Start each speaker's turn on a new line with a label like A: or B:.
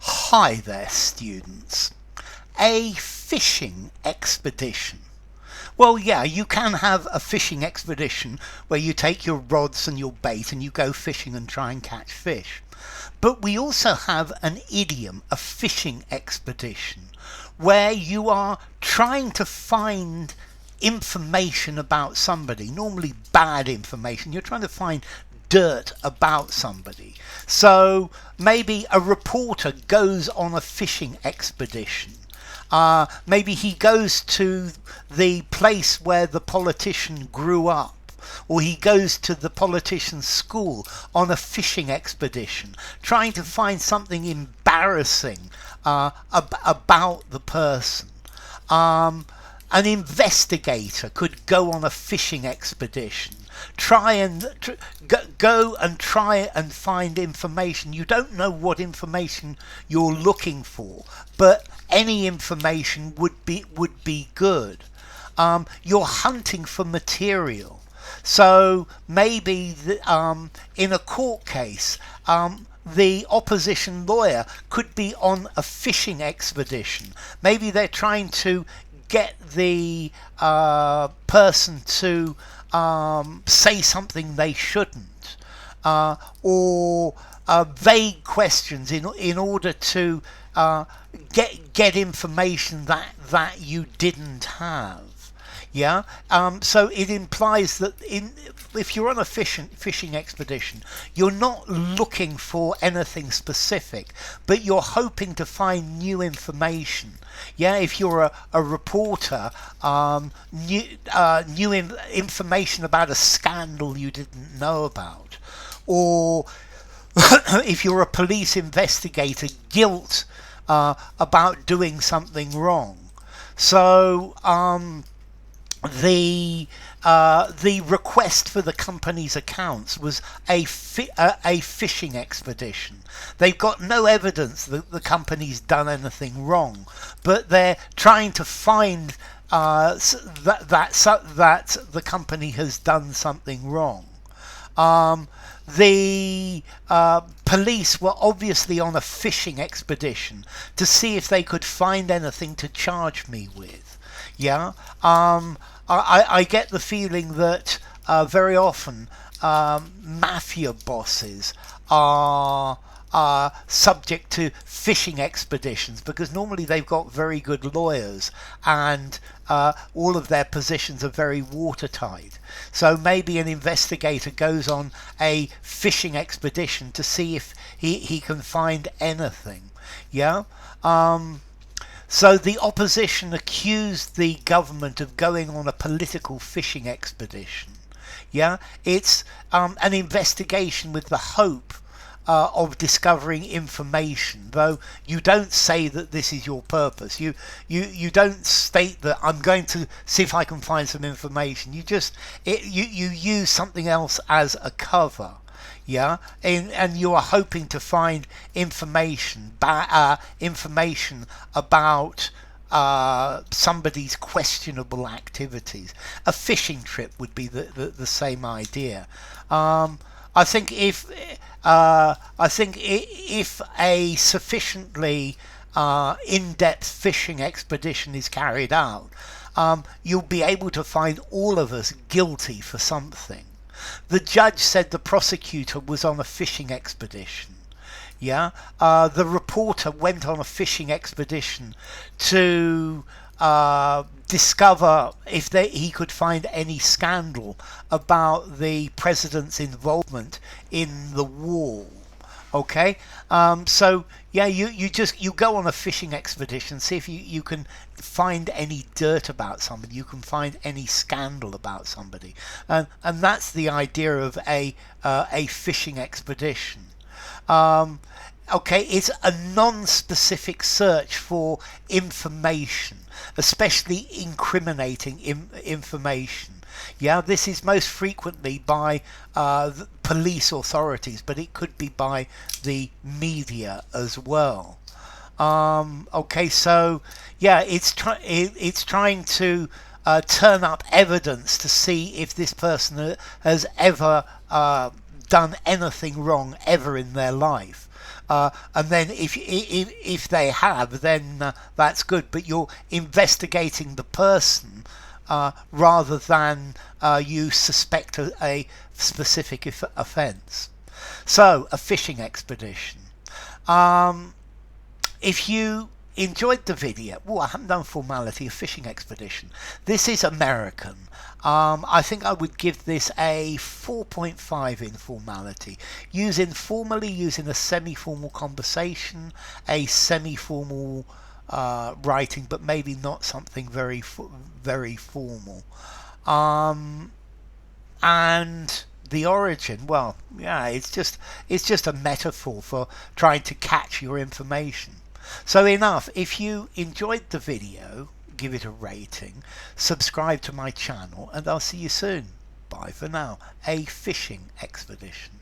A: Hi there, students. A fishing expedition. Well, yeah, you can have a fishing expedition where you take your rods and your bait and you go fishing and try and catch fish. But we also have an idiom, a fishing expedition, where you are trying to find information about somebody, normally bad information. You're trying to find dirt about somebody. So maybe a reporter goes on a fishing expedition. Maybe he goes to the place where the politician grew up, or he goes to the politician's school on a fishing expedition, trying to find something embarrassing about the person. An investigator could go on a fishing expedition, go and try and find information. You don't know what information you're looking for, but any information would be good. You're hunting for material. So maybe in a court case, the opposition lawyer could be on a fishing expedition. Maybe they're trying to get the person to say something they shouldn't, or vague questions in order to get information that you didn't have. Yeah. So it implies that if you're on a fishing expedition, you're not looking for anything specific, but you're hoping to find new information. Yeah. If you're a reporter, new information about a scandal you didn't know about, or if you're a police investigator, guilt about doing something wrong. So the request for the company's accounts was a fishing expedition. They've got no evidence that the company's done anything wrong, but they're trying to find that the company has done something wrong. The police were obviously on a fishing expedition to see if they could find anything to charge me with. Yeah. I get the feeling that very often mafia bosses are subject to fishing expeditions because normally they've got very good lawyers and all of their positions are very watertight. So maybe an investigator goes on a fishing expedition to see if he can find anything. Yeah. So the opposition accused the government of going on a political fishing expedition. Yeah, it's an investigation with the hope of discovering information, though you don't say that this is your purpose. You don't state that I'm going to see if I can find some information. You use something else as a cover. Yeah, and you are hoping to find information about somebody's questionable activities. A fishing trip would be the same idea. I think if a sufficiently in-depth fishing expedition is carried out, you'll be able to find all of us guilty for something. The judge said the prosecutor was on a fishing expedition. Yeah, the reporter went on a fishing expedition to discover if he could find any scandal about the president's involvement in the war. Okay, so yeah, you go on a fishing expedition, see if you can find any dirt about somebody, you can find any scandal about somebody, and that's the idea of a fishing expedition. Okay, it's a non-specific search for information, especially incriminating information. Yeah, this is most frequently by police authorities, but it could be by the media as well. Okay, so yeah, it's trying to turn up evidence to see if this person has ever done anything wrong ever in their life. And then if they have, then that's good. But you're investigating the person rather than you suspect a specific offence. So, a fishing expedition. If you enjoyed the video, I haven't done formality, a fishing expedition. This is American. I think I would give this a 4.5 in formality. Formally using a semi-formal conversation, a semi-formal writing, but maybe not something very formal. And the origin, well, yeah, it's just a metaphor for trying to catch your information. So enough. If you enjoyed the video, give it a rating, subscribe to my channel, and I'll see you soon. Bye for now. A fishing expedition.